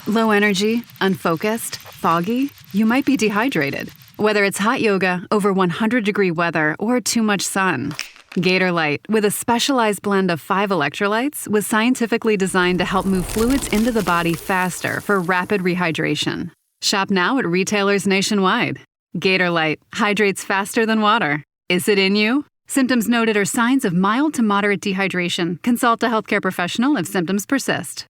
Low energy, unfocused, foggy? You might be dehydrated. Whether it's hot yoga, over 100-degree weather, or too much sun. Gator Light, with a specialized blend of 5 electrolytes, was scientifically designed to help move fluids into the body faster for rapid rehydration. Shop now at retailers nationwide. Gator Light hydrates faster than water. Is it in you? Symptoms noted are signs of mild to moderate dehydration. Consult a healthcare professional if symptoms persist.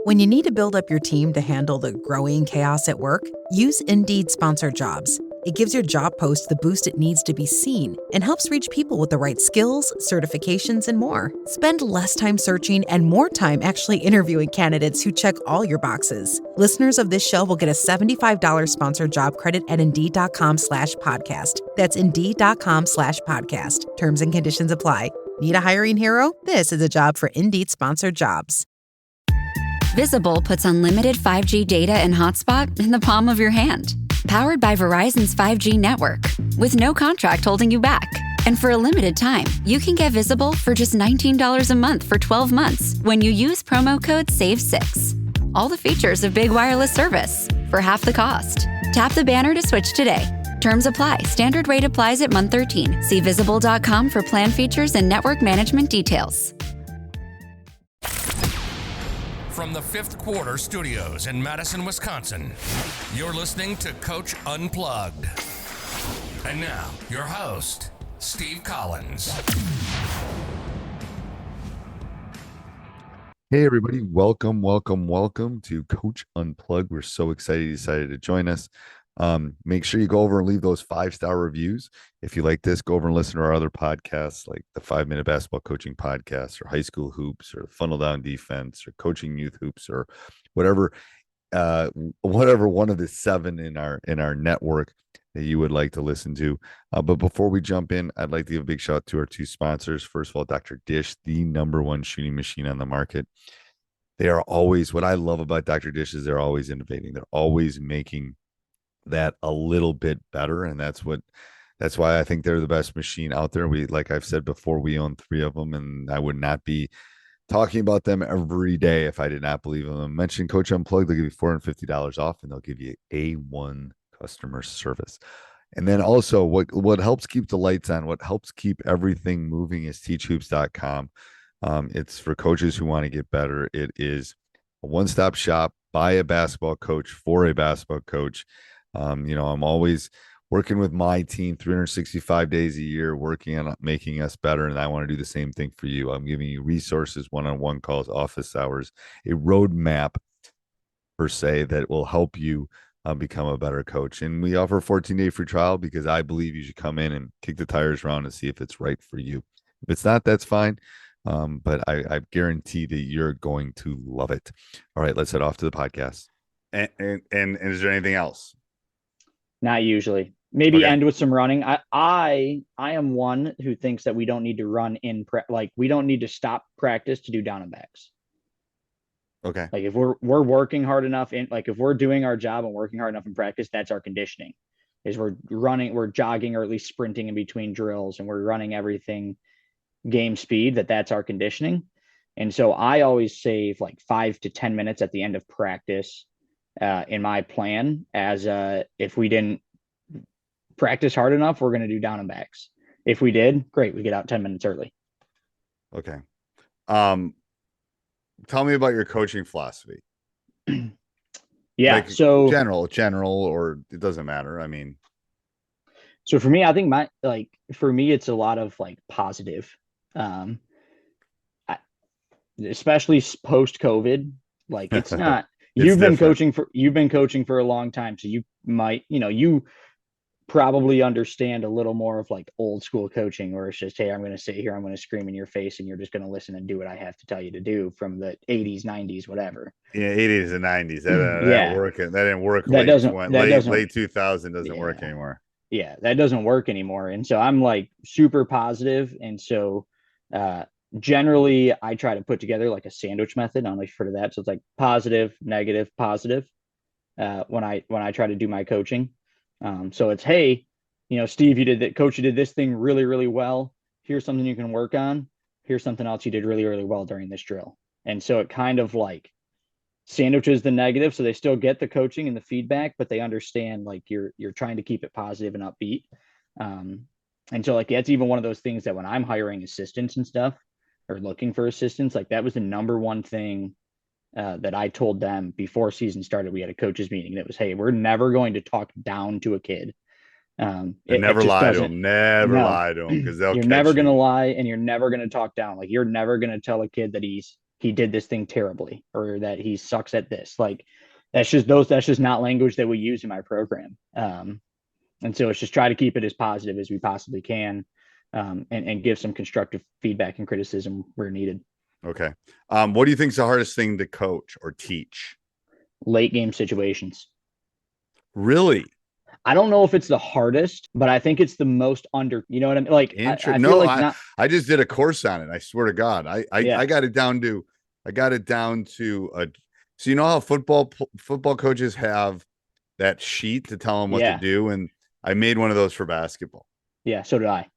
When you need to build up your team to handle the growing chaos at work, use Indeed Sponsored Jobs. It gives your job post the boost it needs to be seen and helps reach people with the right skills, certifications, and more. Spend less time searching and more time actually interviewing candidates who check all your boxes. Listeners of this show will get a $75 sponsored job credit at Indeed.com/podcast. That's Indeed.com/podcast. Terms and conditions apply. Need a hiring hero? This is a job for Indeed Sponsored Jobs. Visible puts unlimited 5G data and hotspot in the palm of your hand. Powered by Verizon's 5G network, with no contract holding you back. And for a limited time, you can get Visible for just $19 a month for 12 months when you use promo code SAVE6. All the features of big wireless service for half the cost. Tap the banner to switch today. Terms apply. Standard rate applies at month 13. See Visible.com for plan features and network management details. From the Fifth Quarter Studios in Madison, Wisconsin, you're listening to Coach Unplugged. And now, your host, Steve Collins. Hey, everybody. Welcome to Coach Unplugged. We're so excited you decided to join us. Make sure you go over and leave those 5-star reviews. If you like this, go over and listen to our other podcasts like the 5-Minute Basketball Coaching Podcast or High School Hoops or Funnel Down Defense or Coaching Youth Hoops or whatever one of the 7 in our network that you would like to listen to. But before we jump in, I'd like to give a big shout out to our 2 sponsors. First of all, Dr. Dish, the #1 shooting machine on the market. They are always, what I love about Dr. Dish is they're always innovating. They're always making that a little bit better, and that's why I think they're the best machine out there. Like I've said before, we own 3 of them, and I would not be talking about them every day if I did not believe in them. Mention Coach Unplugged, they'll give you $450 off, and they'll give you A1 customer service. And then also what helps keep the lights on, what helps keep everything moving is teachhoops.com. It's for coaches who want to get better. It is a one-stop shop by a basketball coach for a basketball coach. I'm always working with my team 365 days a year, working on making us better. And I want to do the same thing for you. I'm giving you resources, one-on-one calls, office hours, a roadmap per se that will help you become a better coach. And we offer a 14-day free trial because I believe you should come in and kick the tires around and see if it's right for you. If it's not, that's fine. But I guarantee that you're going to love it. All right, let's head off to the podcast. And is there anything else? Not usually. Maybe Okay. End with some running. I am one who thinks that we don't need to run in we don't need to stop practice to do down and backs. Okay. Like if we're working hard enough if we're doing our job and working hard enough in practice, that's our conditioning. Is we're jogging or at least sprinting in between drills, and we're running everything game speed, that's our conditioning. And so I always save like 5 to 10 minutes at the end of practice in my plan as if we didn't practice hard enough, we're going to do down and backs. If we did, great, we get out 10 minutes early. Okay. Tell me about your coaching philosophy. Yeah. Like so general, or it doesn't matter. I mean, so for me, I think for me, it's a lot of positive, especially post COVID. It's not, you've been coaching for a long time. So you might, you probably understand a little more of old school coaching, where it's just, hey, I'm going to sit here, I'm going to scream in your face, and you're just going to listen and do what I have to tell you to do, from the 80s, 90s, whatever. Yeah, 80s and 90s. That didn't work. Late 2000 doesn't work anymore. Yeah, that doesn't work anymore. And so I'm super positive. And so generally I try to put together a sandwich method. I don't know if you've heard of that. So it's positive, negative, positive when I try to do my coaching. So it's, hey, Steve, you did that. Coach, you did this thing really, really well. Here's something you can work on. Here's something else you did really, really well during this drill. And so it kind of sandwiches the negative, so they still get the coaching and the feedback, but they understand like you're trying to keep it positive and upbeat. And so like that's even one of those things that when I'm hiring assistants and stuff or looking for assistants, like that was the number one thing that I told them before season started. We had a coaches meeting and it was, hey, we're never going to talk down to a kid. Never lie to them. Never lie to them, because they'll you're catch never going to you. lie, and you're never going to talk down. Like you're never going to tell a kid that he did this thing terribly or that he sucks at this. Like that's just not language that we use in my program. And so it's just try to keep it as positive as we possibly can, and give some constructive feedback and criticism where needed. Okay. What do you think is the hardest thing to coach or teach? Late game situations. Really? I don't know if it's the hardest, but I think it's the most you know what I mean? Like, I just did a course on it. I swear to God, I got it down to, so you know how football coaches have that sheet to tell them what to do. And I made one of those for basketball. Yeah. So did I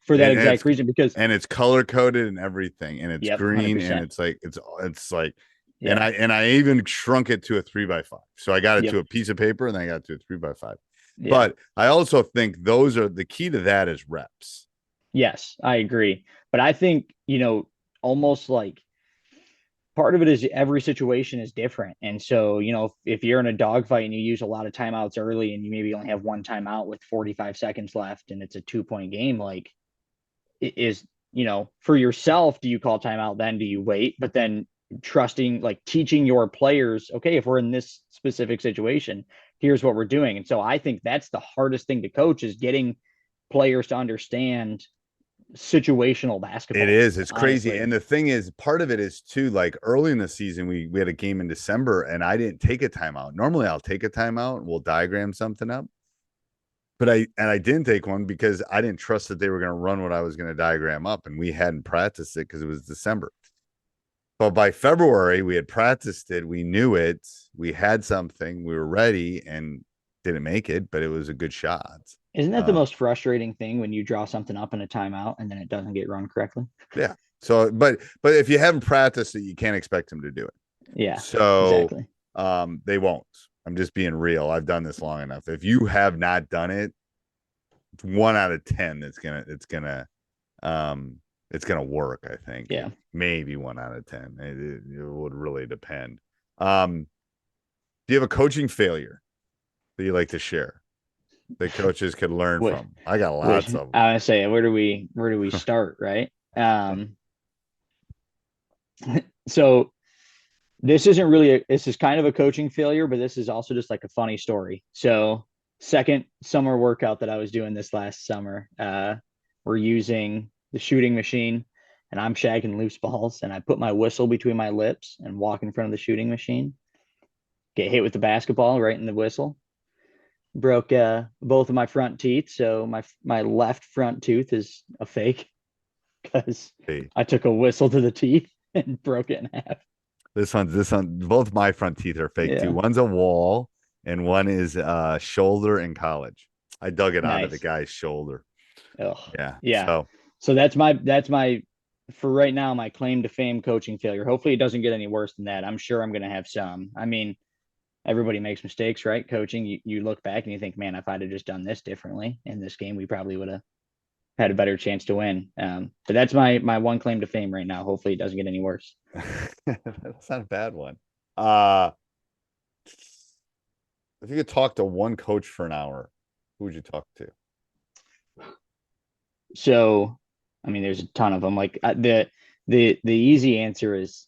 for that exact reason, because it's color coded and everything, and it's green 100%. And it's like, yeah. And I even shrunk it to a 3x5. So I got it to a piece of paper, and then I got it to a 3x5. Yeah. But I also think those are the key to that is reps. Yes, I agree. But I think, almost like part of it is every situation is different. And so, if you're in a dogfight and you use a lot of timeouts early and you maybe only have one timeout with 45 seconds left and it's a 2-point game, like it is, for yourself, do you call timeout then? Do you wait? But then trusting, like teaching your players, okay, if we're in this specific situation, here's what we're doing. And so I think that's the hardest thing to coach, is getting players to understand situational basketball. It is. It's honestly crazy. And the thing is, part of it is too, like early in the season, we had a game in December and I didn't take a timeout. Normally I'll take a timeout and we'll diagram something up. But I didn't take one because I didn't trust that they were going to run what I was going to diagram up. And we hadn't practiced it because it was December. But by February, we had practiced it. We knew it. We had something. We were ready and didn't make it, but it was a good shot. Isn't that the most frustrating thing when you draw something up in a timeout and then it doesn't get run correctly? Yeah. So, but if you haven't practiced it, you can't expect them to do it. Yeah. So, exactly. They won't. I'm just being real. I've done this long enough. If you have not done it, 1 out of 10, it's gonna work, I think. Yeah. Maybe 1 out of 10. It would really depend. Do you have a coaching failure that you like to share that coaches could learn from? I got lots of them. I would say, where do we start, right? So this isn't really this is kind of a coaching failure, but this is also just like a funny story. So second summer workout that I was doing this last summer, we're using the shooting machine and I'm shagging loose balls, and I put my whistle between my lips and walk in front of the shooting machine, get hit with the basketball right in the whistle, broke both of my front teeth. So my left front tooth is a fake because I took a whistle to the teeth and broke it in half. This one, both my front teeth are fake too. One's a wall and one is shoulder in college. I dug it out of the guy's shoulder. Oh, yeah. So that's my for right now, my claim to fame coaching failure. Hopefully it doesn't get any worse than that. I'm sure I'm going to have some. I mean, everybody makes mistakes, right? Coaching, you look back and you think, man, if I'd have just done this differently in this game, we probably would have had a better chance to win. But that's my one claim to fame right now. Hopefully it doesn't get any worse. That's not a bad one. If you could talk to one coach for an hour, who would you talk to? So, I mean, there's a ton of them. Like the easy answer is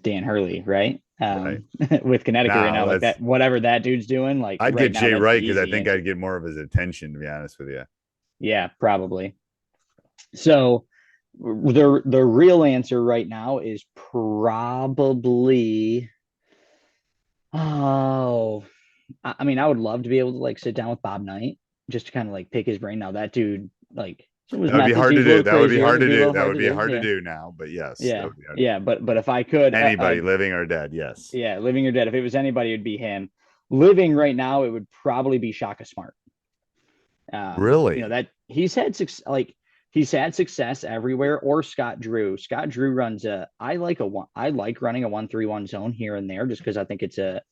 Dan Hurley, right? Right. With Connecticut right now, like that, whatever that dude's doing, like I'd get Jay Wright because I think I'd get more of his attention, to be honest with you. Yeah, probably. So the real answer right now is probably, I mean, I would love to be able to like sit down with Bob Knight just to kind of like pick his brain. Now that dude, like, that would be hard to do. That would be hard to do. That would be hard to do now, but yes. Yeah. Yeah. But if I could, anybody living or dead. Yes. Yeah. Living or dead. If it was anybody, it'd be him. Living right now, it would probably be Shaka Smart. Really? That he's had like he's had success everywhere. Or Scott Drew. Scott Drew runs I like running a 1-3-1 zone here and there just because I think it's a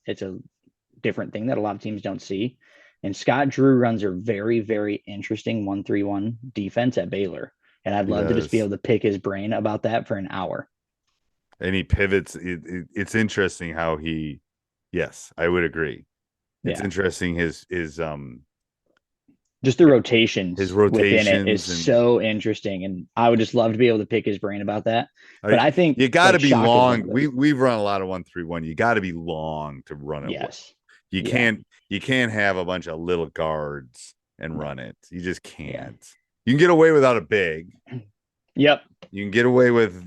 different thing that a lot of teams don't see. And Scott Drew runs a very, very interesting 1-3-1 defense at Baylor. And I'd love to just be able to pick his brain about that for an hour. And he pivots. It's interesting how yes, I would agree. It's interesting. His just the rotations, within it is so interesting. And I would just love to be able to pick his brain about that. But I think you got to be long. We've run a lot of 1-3-1. You got to be long to run it. Yes. You can't have a bunch of little guards and run it. You just can't. Yeah. You can get away without a big. Yep. You can get away with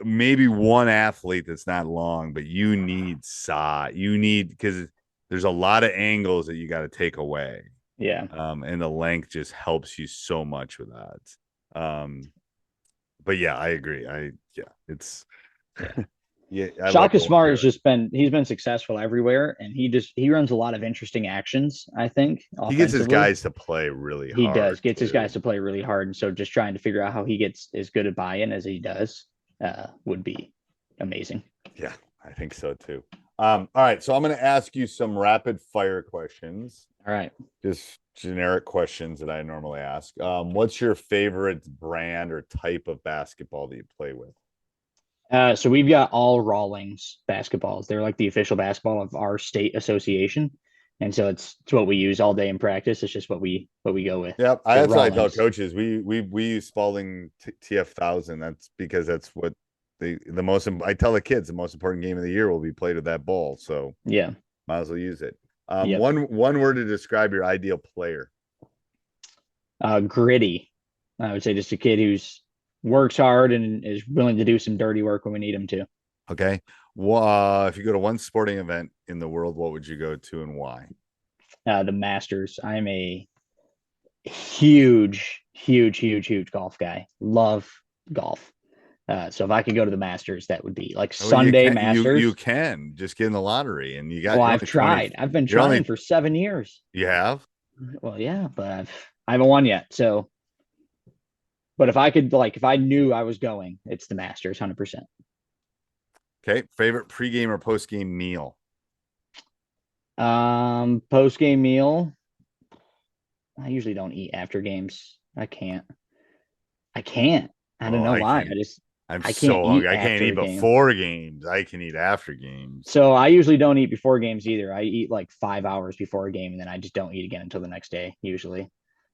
maybe one athlete that's not long, but you need because there's a lot of angles that you got to take away. Yeah. And the length just helps you so much with that. But yeah, I agree. It's Shaka Smart he's been successful everywhere, and he runs a lot of interesting actions. I think he gets his guys to play really hard. He does his guys to play really hard, and so just trying to figure out how he gets as good a buy-in as he does would be amazing. Yeah, I think so too. All right, so I'm going to ask you some rapid fire questions. All right, just generic questions that I normally ask. What's your favorite brand or type of basketball that you play with? So we've got all Rawlings basketballs. They're like the official basketball of our state association. And so it's what we use all day in practice. It's just what we go with. Yeah, that's what I tell coaches. We use Spalding TF1000. That's because that's what the most. I tell the kids the most important game of the year will be played with that ball. So yeah, might as well use it. One word to describe your ideal player. Gritty. I would say just a kid who's works hard and is willing to do some dirty work when we need him to. Okay. Well, if you go to one sporting event in the world, what would you go to and why? The Masters. I'm a huge golf guy. Love golf. So if I could go to the Masters, that would be like Sunday Masters. You can just get in the lottery and you got. Well, I've tried. I've been trying for 7 years. You have? Well, yeah, but I haven't won yet. So, but if I knew I was going, it's the Masters, 100%. Okay. Favorite pregame or postgame meal? Postgame meal. I usually don't eat after games. I can't. I don't know why. I'm so hungry. I can't eat before games. I can eat after games. So I usually don't eat before games either. I eat like 5 hours before a game, and then I just don't eat again until the next day, usually.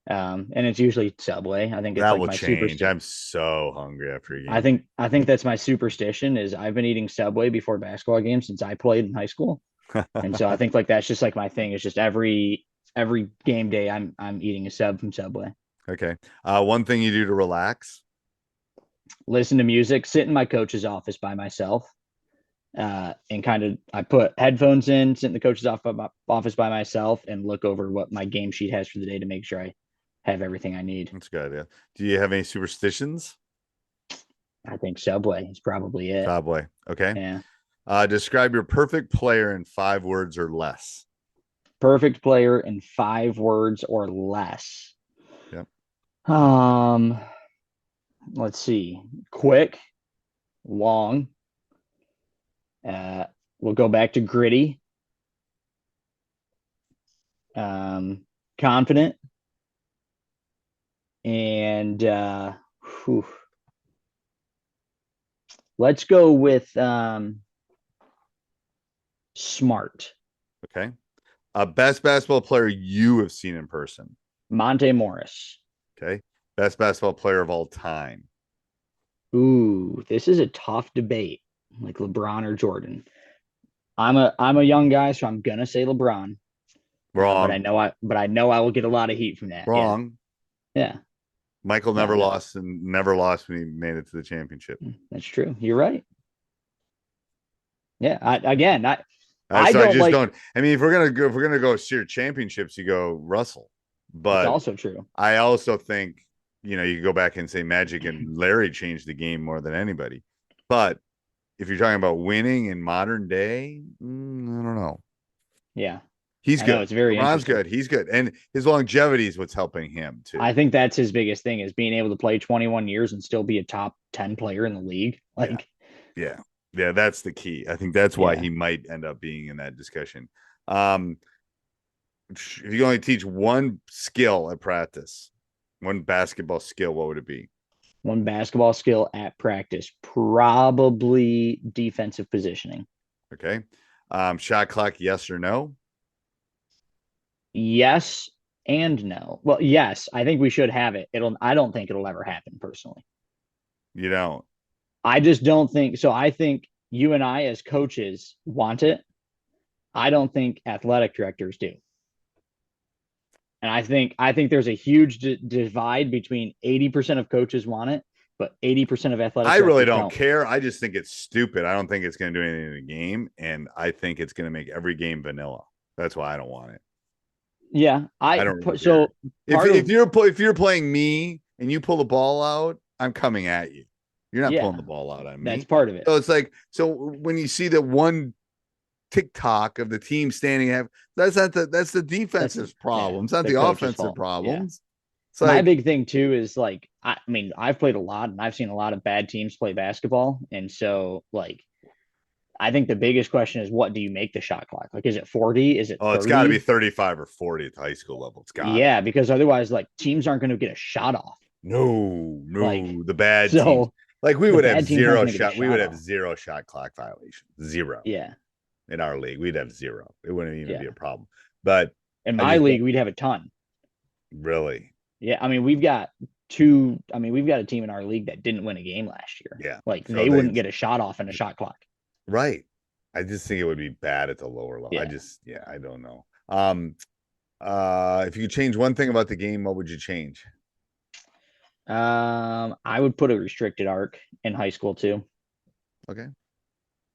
And it's usually Subway. I think it's that will change. I'm so hungry after a game. I think that's my superstition is I've been eating Subway before basketball games since I played in high school. And so I think like that's just like my thing. It's just every game day I'm eating a sub from Subway. Okay. One thing you do to relax? Listen to music, sit in my coach's office by myself. And kind of I put headphones in, sit in the coach's office by myself and look over what my game sheet has for the day to make sure I have everything I need. That's a good idea. Do you have any superstitions? I think Subway is probably it. Subway. Okay. Yeah. Describe your perfect player in 5 words or less. Perfect player in 5 words or less. Yep. Let's see. Quick, long. We'll go back to gritty. Confident. And let's go with smart. Okay. Best basketball player you have seen in person. Monte Morris. Okay. Best basketball player of all time. Ooh, this is a tough debate. Like LeBron or Jordan. I'm a young guy, so I'm gonna say LeBron. Wrong. But I know I will get a lot of heat from that. Wrong. Yeah. Michael never lost when he made it to the championship. That's true. You're right. Yeah. I don't. I mean, if we're gonna go sheer championships, you go Russell. But it's also true. I also think you go back and say Magic and Larry changed the game more than anybody. But if you're talking about winning in modern day, I don't know. Yeah. He's I good. know, it's very LeBron's interesting. good. He's good. And his longevity is what's helping him too. I think that's his biggest thing is being able to play 21 years and still be a top 10 player in the league. Like, yeah. That's the key. I think that's why Yeah. he might end up being in that discussion. If you only teach one skill at practice, one basketball skill, what would it be? one basketball skill at practice, probably defensive positioning. Okay. Shot clock, yes or no? Yes and no. Well, yes, I think we should have it. I don't think it'll ever happen personally. You don't. I just don't think so. I think you and I as coaches want it. I don't think athletic directors do. And I think there's a huge divide between 80% of coaches want it, but 80% of athletic I really directors don't care. I just think it's stupid. I don't think it's going to do anything in the game, and I think it's going to make every game vanilla. That's why I don't want it. Yeah, I don't really so if you're playing me and you pull the ball out, I'm coming at you. You're not pulling the ball out on me. That's part of it. So it's like, so when you see that one TikTok of the team standing up, that's the defensive problem. It's not the offensive problems. Yeah. My big thing too is like, I mean, I've played a lot and I've seen a lot of bad teams play basketball. And so like, I think the biggest question is, what do you make the shot clock? Like, is it 40? Is it 30? It's got to be 35 or 40 at the high school level. It's got because otherwise like teams aren't going to get a shot off. No, like, the bad so, teams. Like we would have zero shot. We would have off. zero shot clock violation. Zero. Yeah. In our league, we'd have zero. It wouldn't even be a problem. But in my league, we'd have a ton. Really? Yeah. I mean, we've got a team in our league that didn't win a game last year. Yeah. Like so they wouldn't get a shot off in a shot clock. Right. I just think it would be bad at the lower level. Yeah. I don't know. If you could change one thing about the game, what would you change? I would put a restricted arc in high school too. Okay.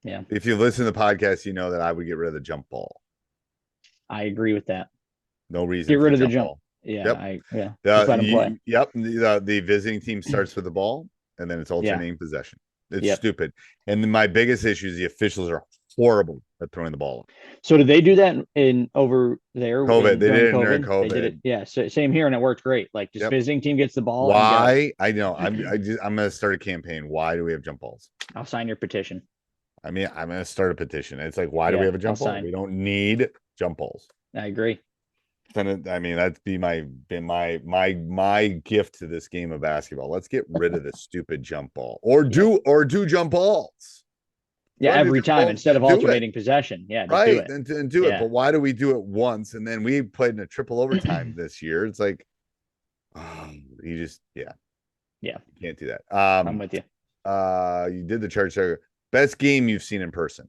Yeah. If you listen to the podcast, you know that I would get rid of the jump ball. I agree with that. No reason. Get rid of the jump. Ball. Yeah. Yep. Just let them play. Yep. The visiting team starts with the ball, and then it's alternating possession. It's stupid. And my biggest issue is the officials are horrible at throwing the ball. So did they do that in over there? COVID. They did it during COVID. They did it. Yeah. So same here, and it worked great. Like just visiting team gets the ball. Why? I know. I'm going to start a campaign. Why do we have jump balls? I'll sign your petition. I mean, I'm going to start a petition. It's like, why do we have a jump ball? We don't need jump balls. I agree. Then I mean, that'd be my gift to this game of basketball. Let's get rid of the stupid jump ball, or do jump balls. Yeah, every time instead of alternating possession. Yeah, right. And do it. But why do we do it once and then we played in a triple overtime this year? It's like, you just you can't do that. I'm with you. You did the chart. So best game you've seen in person.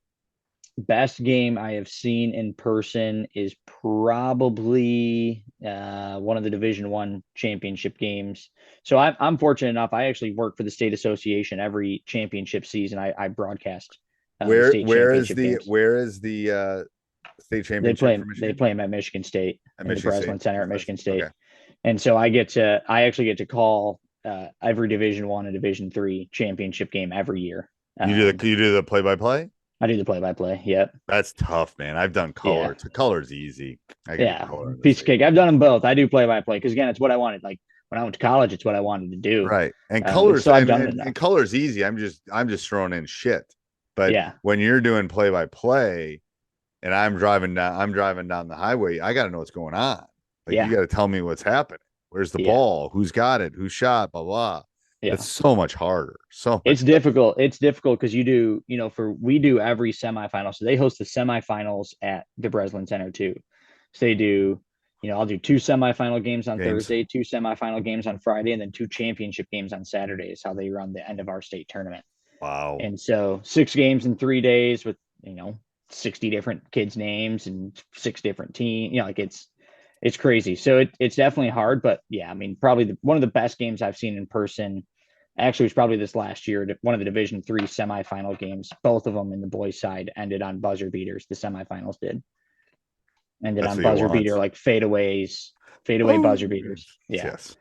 Best game I have seen in person is probably one of the Division I championship games. So I'm fortunate enough. I actually work for the state association every championship season. I broadcast. Where is the state championship? They play them at Michigan State at the Breslin Center at Michigan State. Okay. And so I actually get to call every Division I and Division III championship game every year. You do the play-by-play? I do the play-by-play. Yep. That's tough, man. I've done color. Yeah. Color's easy. Piece of cake. I've done them both. I do play-by-play because again, it's what I wanted. Like when I went to college, it's what I wanted to do. Right. And color's and color's easy. I'm just throwing in shit. But when you're doing play-by-play, and I'm driving down the highway, I got to know what's going on. Like you got to tell me what's happening. Where's the ball? Who's got it? Who shot? Blah blah. Yeah. It's so much harder. It's difficult. It's difficult because we do every semifinal. So they host the semifinals at the Breslin Center too. So they do, I'll do 2 semifinal games on Thursday, 2 semifinal games on Friday, and then 2 championship games on Saturday is how they run the end of our state tournament. Wow. And so 6 games in 3 days with, 60 different kids' names and 6 different teams, it's crazy. So it's definitely hard, but yeah, I mean, probably one of the best games I've seen in person actually was probably this last year. One of the Division III semifinal games, both of them in the boys' side ended on buzzer beaters. The semifinals ended on buzzer beater, like fadeaway buzzer beaters. Yeah. Yes.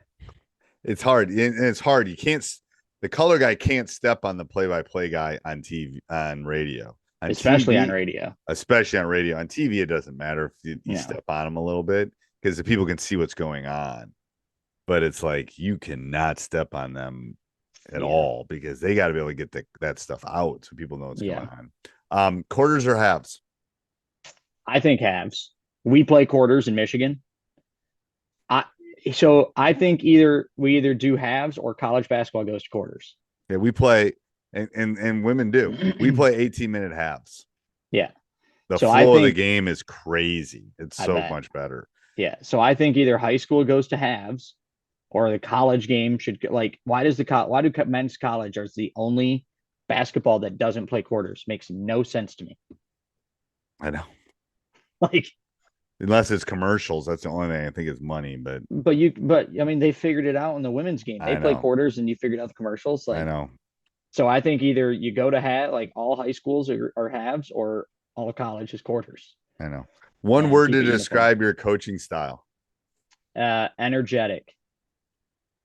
It's hard. And it's hard. The color guy can't step on the play-by-play guy on TV, on radio. On especially TV, on radio. especially on radio. On TV, it doesn't matter if you No. step on them a little bit because the people can see what's going on. But it's like you cannot step on them at all because they got to be able to get that stuff out so people know what's going on. Quarters or halves? I think halves. We play quarters in Michigan. So I think we either do halves or college basketball goes to quarters. Yeah, we play, and women do. We play 18-minute halves. Yeah. The flow of the game is crazy. It's so much better. Yeah. So I think either high school goes to halves or the college game should, like, why do men's college are the only basketball that doesn't play quarters? Makes no sense to me. I know. Like, unless it's commercials, that's the only thing I think is money. But I mean, they figured it out in the women's game. They play quarters, and you figured out the commercials. Like, I know. So I think either you go to like all high schools are halves, or all college is quarters. I know. One word to describe your coaching style. Energetic.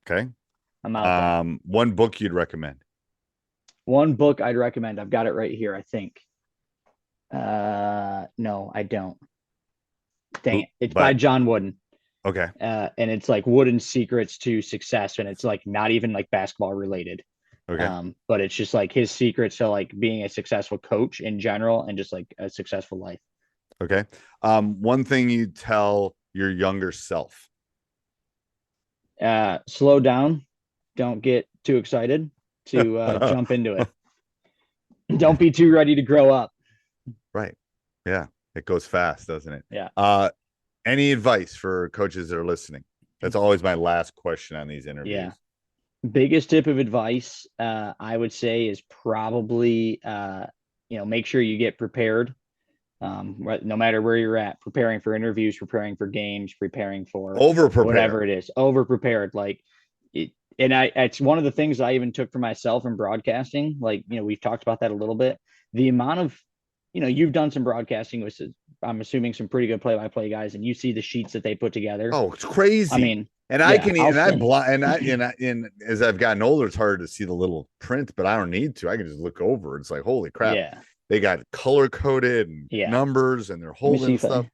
Okay. I'm out. One book you'd recommend. One book I'd recommend. I've got it right here, I think. No, I don't. Dang it. It's by John Wooden. Okay. And it's like Wooden's Secrets to Success, and it's like not even like basketball related. Okay. But it's just like his secrets to like being a successful coach in general and just like a successful life. Okay. One thing you tell your younger self. Slow down. Don't get too excited to jump into it. Don't be too ready to grow up. Right. Yeah. It goes fast, doesn't it? Yeah. Any advice for coaches that are listening? That's always my last question on these interviews. Yeah. Biggest tip of advice, I would say, is probably, make sure you get prepared. No matter where you're at, preparing for interviews, preparing for games, preparing for whatever it is, over prepared. Like it, and it's one of the things I even took for myself in broadcasting. Like, we've talked about that a little bit. The amount of, you've done some broadcasting with, I'm assuming, some pretty good play-by-play guys, and you see the sheets that they put together. Oh, it's crazy. I mean, and I can, and as I've gotten older, it's hard to see the little print, but I don't need to. I can just look over. It's like, holy crap. Yeah. They got color coded and numbers, and they're holding stuff.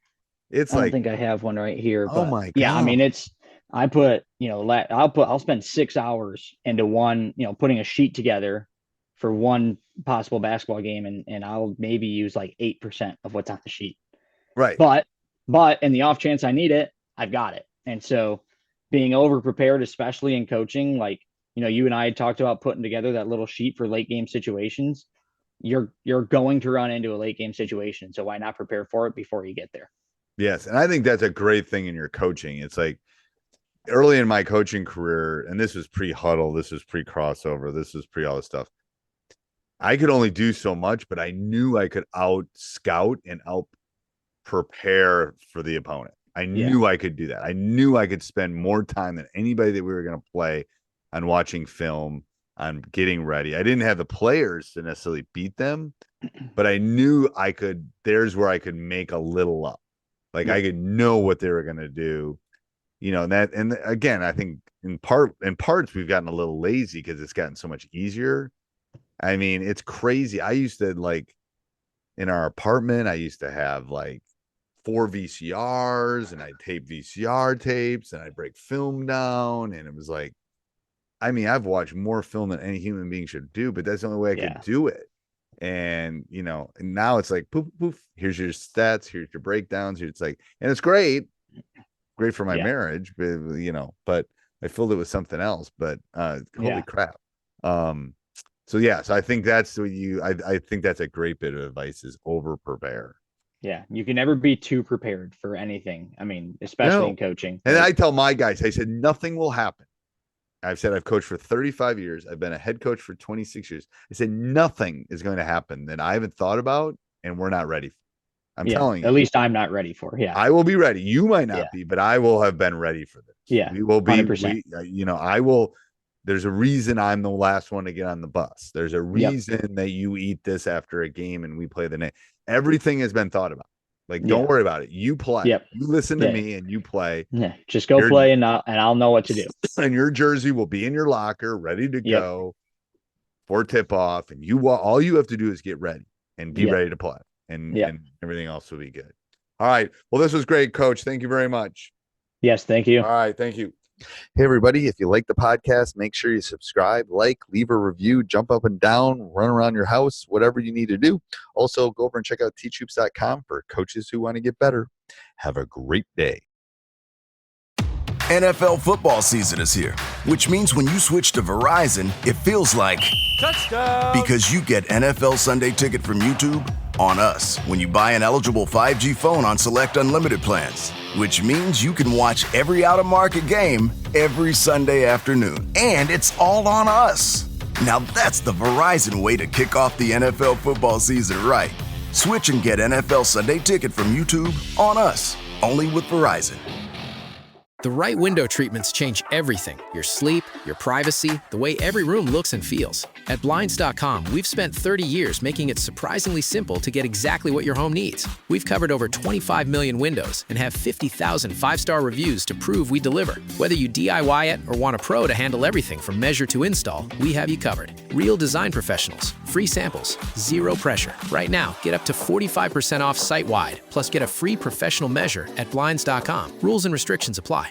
It's like, I don't think I have one right here. Oh my God. Yeah. I mean, I'll spend 6 hours into one, putting a sheet together for one possible basketball game. And I'll maybe use like 8% of what's on the sheet. Right. But in the off chance I need it, I've got it. And so being over prepared, especially in coaching, like, you and I had talked about putting together that little sheet for late game situations. You're going to run into a late game situation. So why not prepare for it before you get there? Yes. And I think that's a great thing in your coaching. It's like early in my coaching career, and this was pre-huddle, this was pre-crossover, this was pre all this stuff. I could only do so much, but I knew I could out scout and out prepare for the opponent. I knew I could do that. I knew I could spend more time than anybody that we were going to play on watching film, on getting ready. I didn't have the players to necessarily beat them, but I knew I could. There's where I could make a little up. Like I could know what they were going to do, and again, I think in parts we've gotten a little lazy because it's gotten so much easier. I mean, it's crazy. I used to, like, in our apartment, I used to have like 4 VCRs, and I'd tape VCR tapes, and I'd break film down. And it was like, I mean, I've watched more film than any human being should do, but that's the only way I could do it. And, and now it's like, poof, poof, here's your stats, here's your breakdowns. It's like, and it's great for my marriage, but I filled it with something else, but holy crap. So I think that's what I think that's a great bit of advice, is over prepare. Yeah. You can never be too prepared for anything. I mean, especially in coaching. And I tell my guys, I said, nothing will happen. I've said I've coached for 35 years. I've been a head coach for 26 years. I said nothing is going to happen that I haven't thought about and we're not ready for. I'm telling you. At least I'm not ready for. Yeah. I will be ready. You might not be, but I will have been ready for this. Yeah. We will be. 100%. I will. There's a reason I'm the last one to get on the bus. There's a reason that you eat this after a game and we play the night. Everything has been thought about. Like, don't worry about it. You play. Yep. You listen to me and you play. Yeah. Just go play and I'll know what to do. And your jersey will be in your locker, ready to go for tip off. And all you have to do is get ready. and be ready to play, and everything else will be good. All right. Well, this was great, Coach. Thank you very much. Yes, thank you. All right, thank you. Hey, everybody, if you like the podcast, make sure you subscribe, leave a review, jump up and down, run around your house, whatever you need to do. Also, go over and check out teachhoops.com for coaches who want to get better. Have a great day. NFL football season is here, which means when you switch to Verizon, it feels like touchdown, because you get NFL Sunday Ticket from YouTube on us when you buy an eligible 5G phone on select unlimited plans, which means you can watch every out-of-market game every Sunday afternoon, and it's all on us. Now that's the Verizon way to kick off the NFL football season right. Switch and get NFL Sunday Ticket from YouTube on us, only with Verizon. The right window treatments change everything. Your sleep, your privacy, the way every room looks and feels. At Blinds.com, we've spent 30 years making it surprisingly simple to get exactly what your home needs. We've covered over 25 million windows and have 50,000 five-star reviews to prove we deliver. Whether you DIY it or want a pro to handle everything from measure to install, we have you covered. Real design professionals, free samples, zero pressure. Right now, get up to 45% off site-wide, plus get a free professional measure at Blinds.com. Rules and restrictions apply.